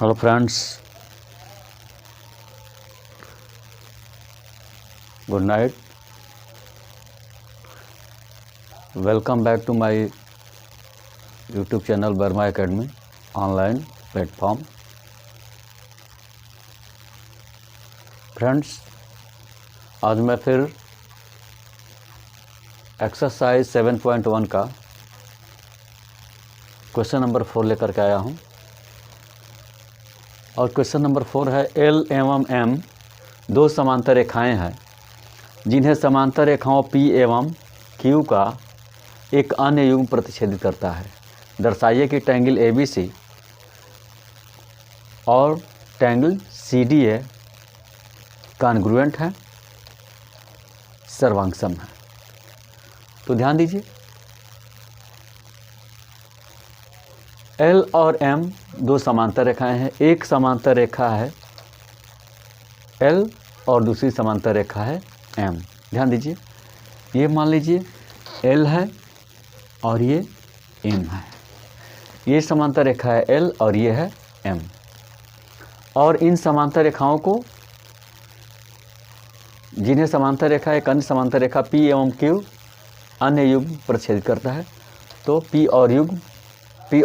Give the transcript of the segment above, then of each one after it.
Hello friends, good night. Welcome back to my YouTube channel Burma Academy online platform. Friends, आज मैं फिर exercise 7.1 का question number 4 लेकर के आया हूँ। और क्वेश्चन नंबर 4 है एल एवं एम दो समांतर रेखाएं हैं जिन्हें समांतर रेखाओं P एवं Q का एक अन्य युग्म प्रतिच्छेदित करता है। दर्शाइए कि ट्रायंगल ABC और ट्रायंगल CDA कॉन्ग्रुएंट है, सर्वांगसम है। तो ध्यान दीजिए, L और M दो समांतर रेखाएं हैं। एक समांतर रेखा है L और दूसरी समांतर रेखा है M। ध्यान दीजिए, ये मान लीजिए L है और ये M है। ये समांतर रेखा है L और ये है M। और इन समांतर रेखाओं को, जिन्हें समांतर रेखा एक अन्य समांतर रेखा P एवं Q अन्य युग्म प्रतिच्छेदित करता है, तो P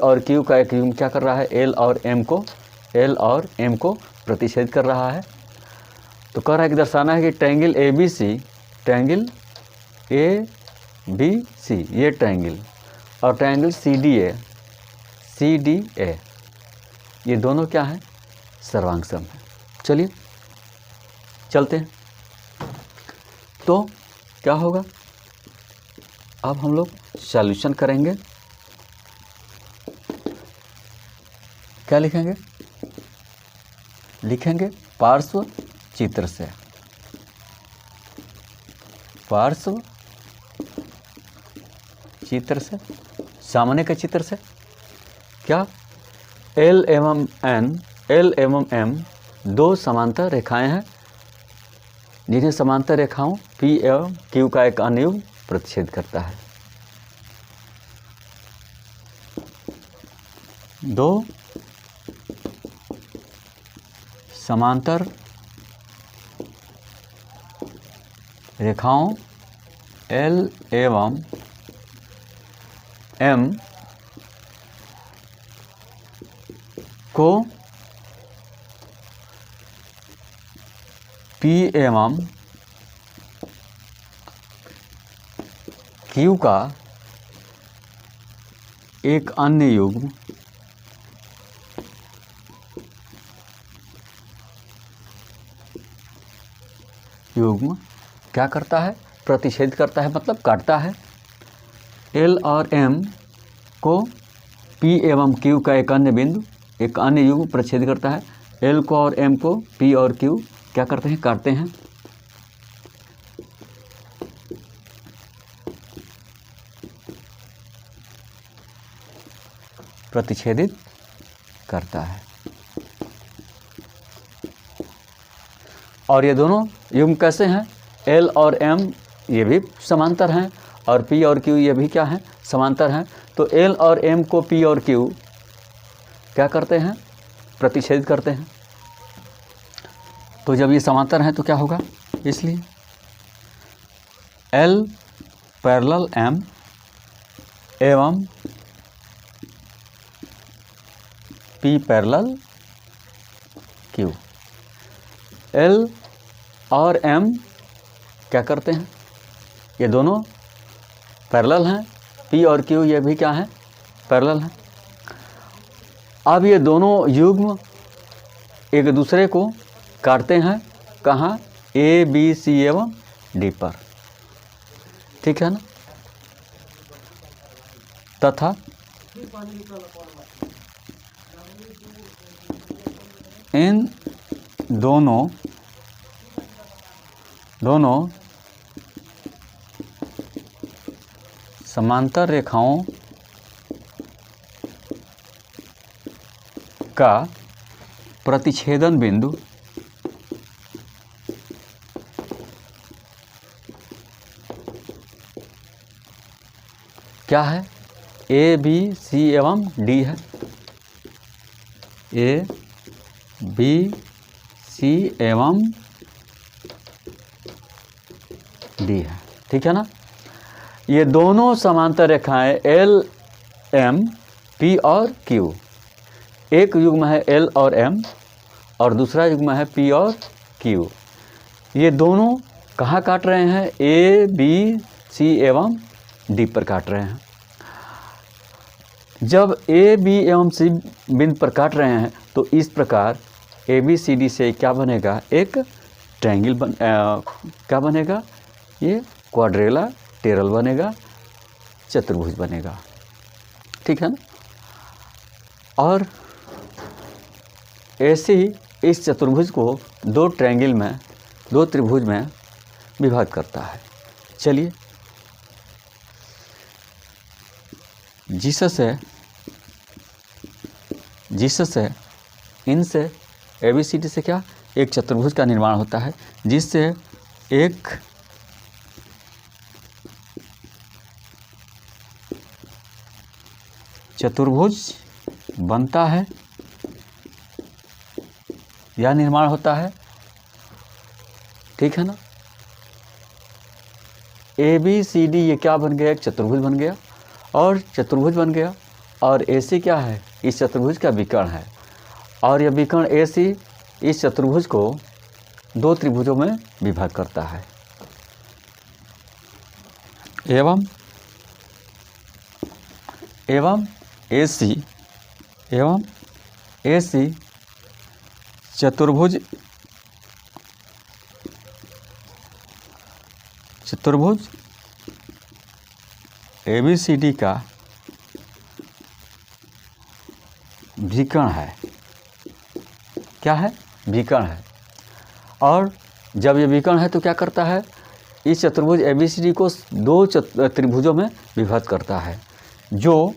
और Q का एक युग्म क्या कर रहा है, L और M को प्रतिच्छेदित कर रहा है। तो कह रहा है कि दर्शाना है कि ट्रायंगल ABC ये ट्रायंगल और ट्रायंगल CDA ये दोनों क्या है, सर्वांगसम है। चलिए चलते हैं। तो क्या होगा, अब हम लोग सॉल्यूशन करेंगे। क्या लिखेंगे पार्श्व चित्र से, सामने के चित्र से। क्या, L एवं M दो समांतर रेखाएं हैं जिन्हें समांतर रेखाओं P एवं Q का एक अन्य युग्म प्रतिच्छेद करता है। दो समांतर रेखाओं L एवं M को P एवं Q का एक अन्य युग्म क्या करता है, प्रतिच्छेद करता है, मतलब काटता है। L और M को P एवं Q का एक अन्य युग्म प्रतिच्छेद करता है। L को और M को P और Q क्या करते हैं, काटते हैं। प्रतिच्छेदित करता है। और ये दोनों युग्म कैसे हैं, L और M ये भी समांतर हैं और P और Q ये भी क्या हैं, समांतर हैं। तो L और M को P और Q क्या करते हैं, प्रतिच्छेदित करते हैं। तो जब ये समांतर हैं तो क्या होगा, इसलिए L पैरेलल M एवं P पैरेलल Q। L और M क्या करते हैं, ये दोनों पैरेलल हैं। P और Q ये भी क्या हैं, पैरेलल हैं। अब ये दोनों युग्म एक दूसरे को काटते हैं, कहाँ, A, B, C एवं D पर। ठीक है ना। तथा इन दोनों समांतर रेखाओं का प्रतिच्छेदन बिंदु क्या है, A, B, C एवं D है। A, बी सी एवं डी है, ठीक है ना। ये दोनों समांतर रेखाएं एल एम पी और क्यू, एक युग्म है एल और एम और दूसरा युग्म है पी और क्यू। ये दोनों कहाँ काट रहे हैं, ए बी सी एवं डी पर काट रहे हैं। जब ए बी एवं सी बिंदु पर काट रहे हैं तो इस प्रकार ए बी सी डी से क्या बनेगा, एक ट्रायंगल क्या बनेगा, ये क्वाड्रिलेटरल बनेगा, चतुर्भुज बनेगा, ठीक है ना। और ऐसे ही इस चतुर्भुज को दो ट्रायंगल में, दो त्रिभुज में विभाग करता है। चलिए जीसस है इनसे ABCD से क्या एक चतुर्भुज का निर्माण होता है, जिससे एक चतुर्भुज बनता है या निर्माण होता है, ठीक है ना। ABCD ये क्या बन गया, एक चतुर्भुज बन गया, और चतुर्भुज बन गया, और AC क्या है, इस चतुर्भुज का विकर्ण है, और यह विकर्ण AC इस चतुर्भुज को दो त्रिभुजों में विभाग करता है। एवं AC चतुर्भुज ABCD का विकर्ण है, क्या है, विकर्ण है। और जब ये विकर्ण है तो क्या करता है, इस चतुर्भुज ABCD को दो त्रिभुजों में विभाजित करता है, जो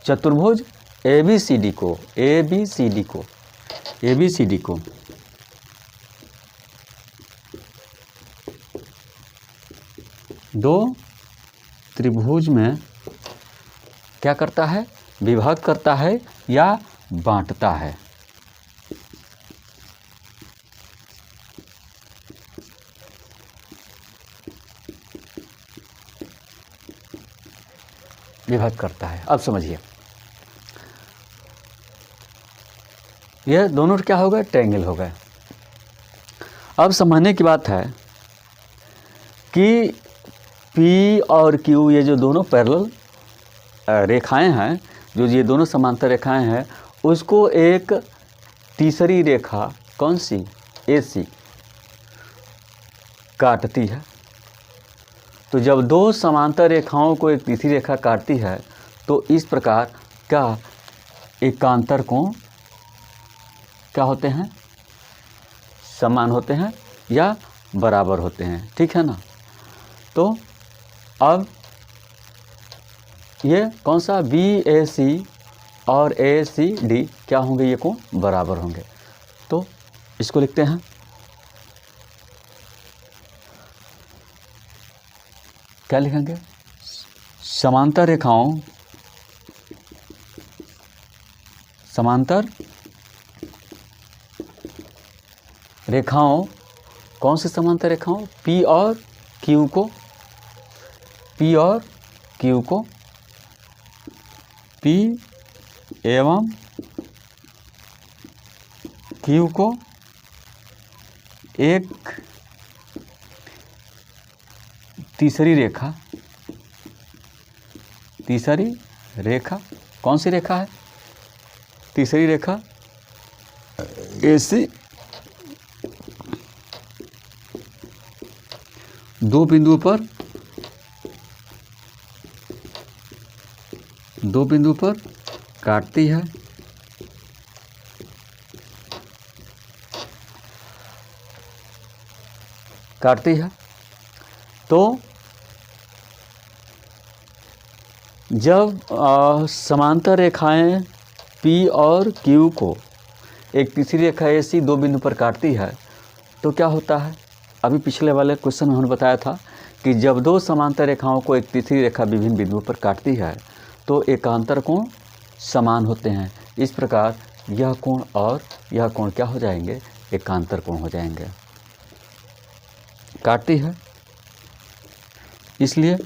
चतुर्भुज ABCD को दो त्रिभुज में क्या करता है, विभाग करता है या बांटता है। विभाग करता है। अब समझिए, यह दोनों क्या हो गए, ट्रायंगल हो गए। अब समझने की बात है कि P और Q ये जो दोनों पैरेलल रेखाएं हैं, जो ये दोनों समांतर रेखाएं हैं, उसको एक तीसरी रेखा कौन सी, AC काटती है। तो जब दो समांतर रेखाओं को एक तीसरी रेखा काटती है तो इस प्रकार क्या एकांतर कोण क्या होते हैं, समान होते हैं या बराबर होते हैं, ठीक है ना। तो अब ये कौन सा BAC और ACD क्या होंगे, ये कोण बराबर होंगे। तो इसको लिखते हैं, क्या लिखेंगे, समांतर रेखाओं कौन सी समांतर रेखाओं, P और Q को P एवं Q को एक तीसरी रेखा कौन सी रेखा है, तीसरी रेखा AC दो बिंदुओं पर काटती है। तो जब समांतर रेखाएं P और Q को एक तीसरी रेखा AC दो बिंदु पर काटती है तो क्या होता है, अभी पिछले वाले क्वेश्चन में हमने बताया था कि जब दो समांतर रेखाओं को एक तीसरी रेखा विभिन्न बिंदुओं पर काटती है तो एकांतर कोण समान होते हैं। इस प्रकार यह कोण और यह कोण क्या हो जाएंगे? एकांतर कोण हो जाएंगे। काटती है इसलिए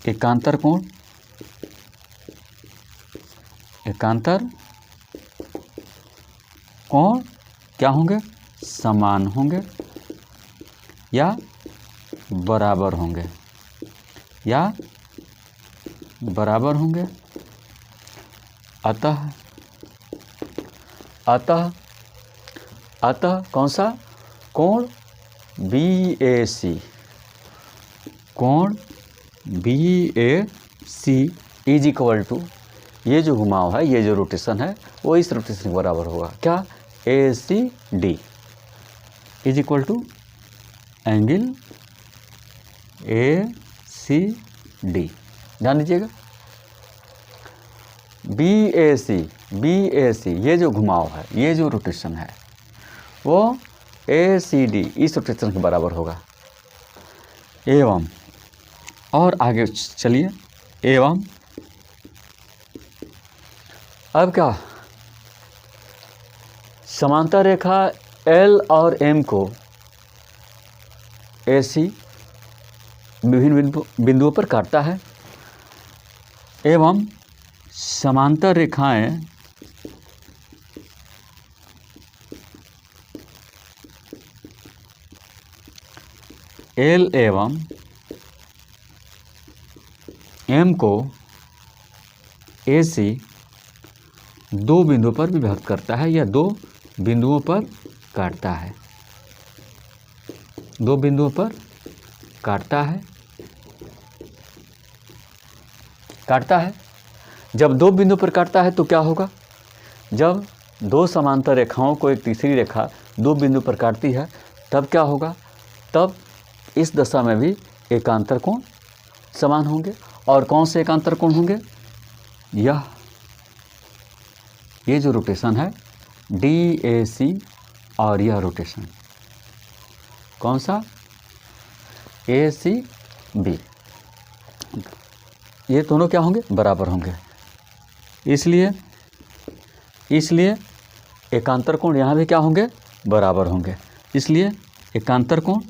एकांतर कोण क्या होंगे? समान होंगे या बराबर होंगे अतः कौन सा? कोण BAC इज इक्वल टू, ये जो घुमाव है, ये जो रोटेशन है, वो इस रोटेशन के बराबर होगा। क्या? ACD is equal to angle ACD। ध्यान दीजिएगा, BAC ये जो घुमाव है, ये जो रोटेशन है, वो ACD इस रोटेशन के बराबर होगा। एवं, और आगे चलिए, एवं अब क्या? समांतर रेखा L और M को AC विभिन्न बिंदुओं पर काटता है एवं समांतर रेखाएं L एवं M को AC दो बिंदुओं पर विभक्त करता है या दो बिंदुओं पर काटता है। दो बिंदुओं पर काटता है। जब दो बिंदुओं पर काटता है तो क्या होगा? जब दो समांतर रेखाओं को एक तीसरी रेखा दो बिंदु पर काटती है तब क्या होगा? तब इस दशा में भी एकांतर कोण समान होंगे। और कौन से एकांतर कोण होंगे? ये जो रोटेशन है DAC और यह रोटेशन कौन सा? ACB, ये दोनों क्या होंगे? बराबर होंगे। इसलिए एकांतर कोण यहाँ भी क्या होंगे? बराबर होंगे। इसलिए एकांतर कोण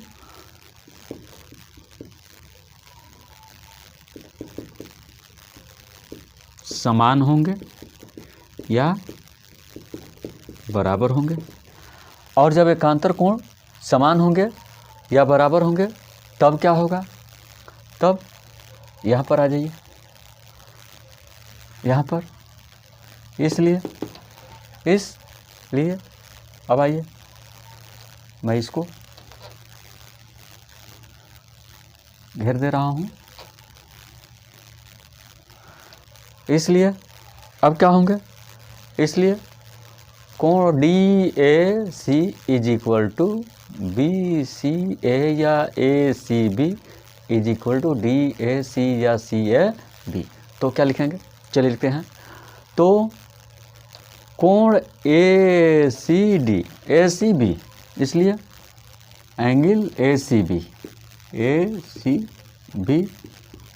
समान होंगे या बराबर होंगे। और जब एकांतर कोण समान होंगे या बराबर होंगे तब क्या होगा? तब यहाँ पर आ जाइए, यहाँ पर। इसलिए अब आइए, मैं इसको घेर दे रहा हूँ। इसलिए अब क्या होंगे? इसलिए कोण DAC is equal to BCA या ACB is equal to DAC या CAB। तो क्या लिखेंगे? चलिए लिखते हैं। तो कोण ACB, इसलिए angle ACB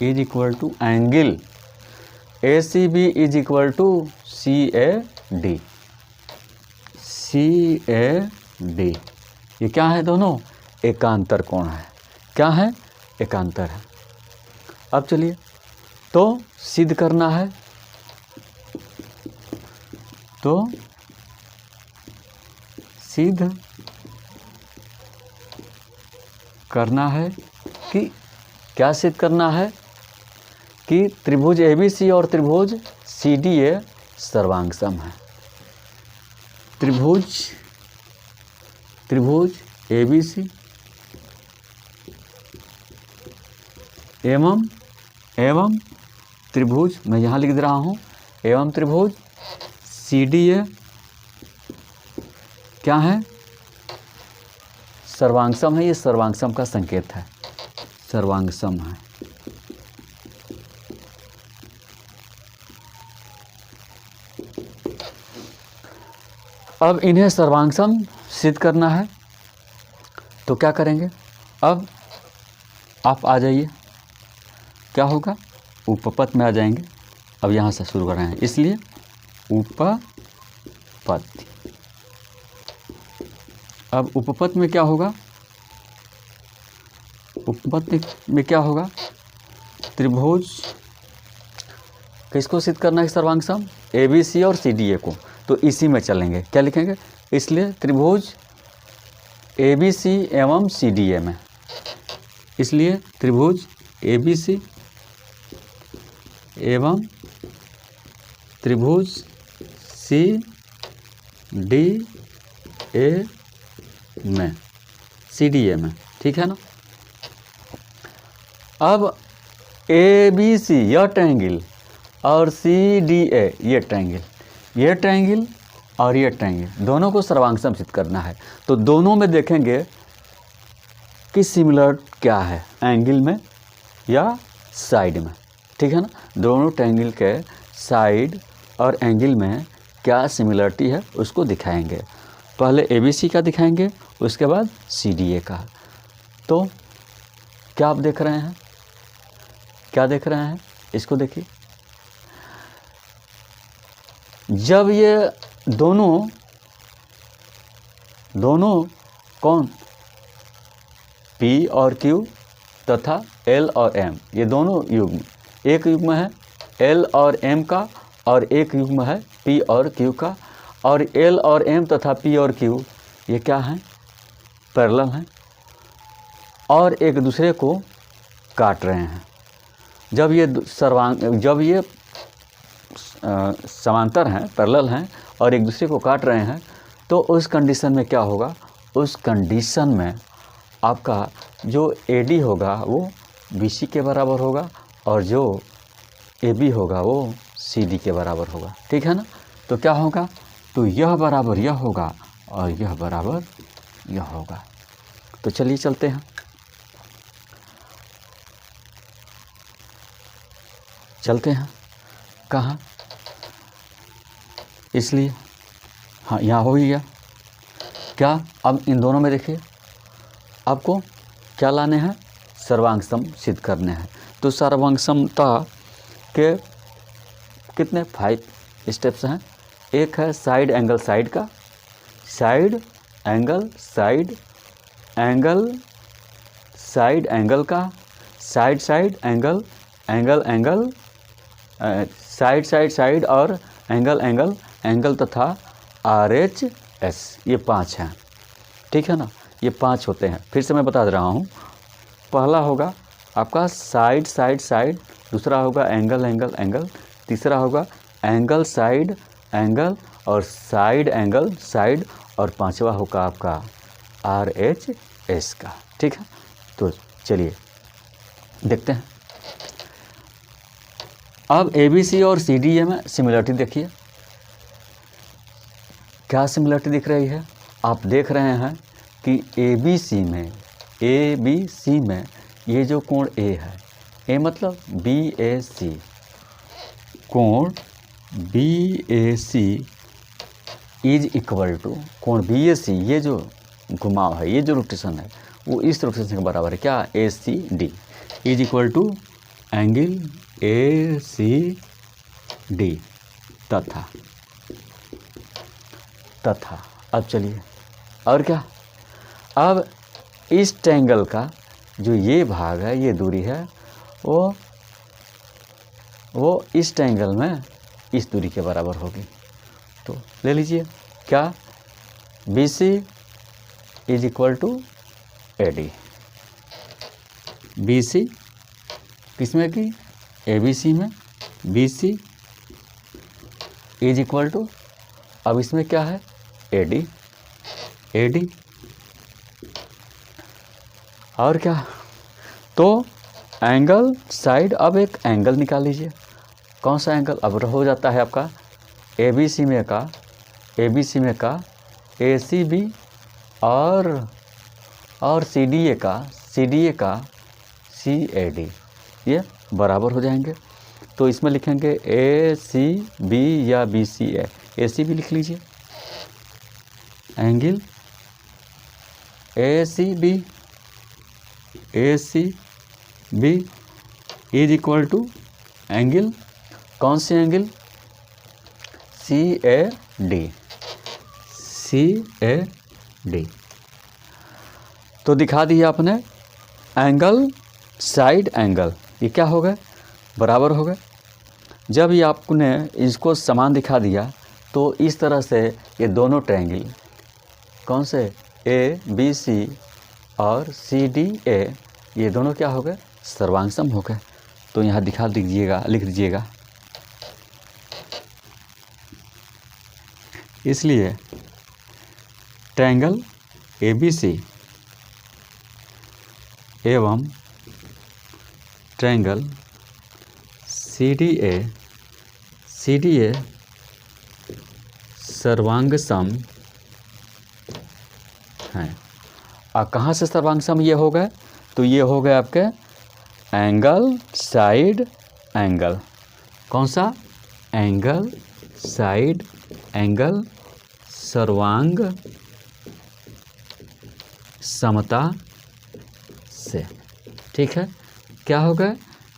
is equal to angle ACB is equal to CAD। ये क्या है? दोनों एकांतर कोण है। क्या है? एकांतर है। अब चलिए, तो सिद्ध करना है। तो सिद्ध करना है कि क्या सिद्ध करना है? कि त्रिभुज ABC और त्रिभुज CDA सर्वांग सम है। त्रिभुज ABC एवं त्रिभुज, मैं यहाँ लिख दे रहा हूँ, एवं त्रिभुज CDA क्या है? सर्वांग सम है। ये सर्वांग सम का संकेत है, सर्वांग सम है। अब इन्हें सर्वांग सम सिद्ध करना है तो क्या करेंगे? अब आप आ जाइए, क्या होगा, उपपद में आ जाएंगे। अब यहाँ से शुरू कर रहे हैं, इसलिए उपपद। अब उपपद में क्या होगा, उपपद में क्या होगा, त्रिभुज किसको सिद्ध करना है, सर्वांग सम ABC और CDA को, तो इसी में चलेंगे। क्या लिखेंगे, इसलिए त्रिभुज ABC एवं CDA में, इसलिए त्रिभुज ABC एवं त्रिभुज CDA में, CDA में, ठीक है ना। अब ABC यह ट्रायंगल और CDA ये ट्रायंगल और ये ट्रायंगल दोनों को सर्वांग सम सिद्ध करना है। तो दोनों में देखेंगे कि सिमिलर क्या है, एंगल में या साइड में, ठीक है ना। दोनों ट्रायंगल के साइड और एंगल में क्या सिमिलरिटी है उसको दिखाएंगे। पहले ABC का दिखाएंगे, उसके बाद CDA का। तो क्या आप देख रहे हैं, क्या देख रहे हैं, इसको देखिए। जब ये दोनों कौन, P और Q तथा L और M, ये दोनों युग्म, एक युग्म है L और M का और एक युग्म है P और Q का, और L और M तथा P और Q ये क्या हैं, पैरेलल हैं और एक दूसरे को काट रहे हैं। जब ये समांतर हैं, पैरेलल हैं और एक दूसरे को काट रहे हैं, तो उस कंडीशन में क्या होगा, उस कंडीशन में आपका जो AD होगा वो BC के बराबर होगा और जो AB होगा वो CD के बराबर होगा, ठीक है ना। तो क्या होगा, तो यह बराबर यह होगा और यह बराबर यह होगा। तो चलिए चलते हैं, कहाँ, इसलिए हाँ यहाँ हो ही गया। क्या, अब इन दोनों में देखिए आपको क्या लाने हैं, सर्वांग सम सिद्ध करने हैं। तो सर्वांग समता के कितने 5 स्टेप्स हैं। एक है साइड एंगल साइड का, साइड एंगल साइड एंगल का, साइड एंगल साइड और एंगल तथा RHS, ये 5 हैं, ठीक है ना। ये 5 होते हैं, फिर से मैं बता दे रहा हूँ। पहला होगा आपका साइड, दूसरा होगा एंगल, तीसरा होगा एंगल साइड और साइड एंगल साइड, और पांचवा होगा आपका RHS का, ठीक है। तो चलिए देखते हैं। अब ABC और CDA में सिमिलरिटी देखिए, क्या सिमिलरिटी दिख रही है। आप देख रहे हैं कि ABC में ये जो कोण A है, A मतलब BAC, कोण BAC इज इक्वल टू कोण BAC, ये जो घुमाव है, ये जो रोटेशन है वो इस रोटेशन के बराबर है, क्या, ACD is equal to angle ACD तथा अब चलिए और क्या, अब इस ट्रायंगल का जो ये भाग है, ये दूरी है, वो इस ट्रायंगल में इस दूरी के बराबर होगी। तो ले लीजिए क्या, BC is equal to AD, BC किसमें की, ABC में, BC इज इक्वल टू, अब इसमें क्या है, AD और क्या, तो एंगल साइड, अब एक एंगल निकाल लीजिए। कौन सा एंगल, अब हो जाता है आपका ABC में का ACB और CDA का CAD, ये बराबर हो जाएंगे। तो इसमें लिखेंगे ACB या BCA, ACB लिख लीजिए, angle ACB B is equal to angle, कौन सी एंगल, CAD, CAD। तो दिखा दिया आपने एंगल साइड एंगल, ये क्या हो गए, बराबर हो गए। जब ये आपने इसको समान दिखा दिया तो इस तरह से ये दोनों ट्रायंगल, कौन से, ABC और CDA, ये दोनों क्या हो गए, सर्वांग हो गए। तो यहाँ दिखा दीजिएगा, लिख दीजिएगा। इसलिए ट्रायंगल ABC एवं ट्रायंगल CDA सर्वांग सम हैं। और कहाँ से सर्वांग सम ये हो गए, तो ये हो गए आपके एंगल साइड एंगल, कौन सा, एंगल साइड एंगल सर्वांग समता से। ठीक है, क्या हो गए,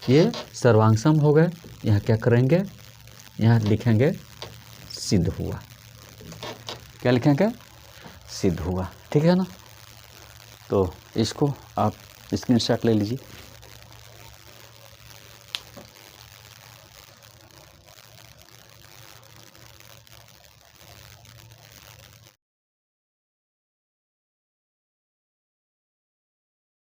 ये सर्वांग सम हो गए। यहाँ क्या करेंगे, यहाँ लिखेंगे सिद्ध हुआ, क्या लिखेंगे, सिद्ध हुआ। ठीक है ना, तो इसको आप स्क्रीनशॉट ले लीजिए।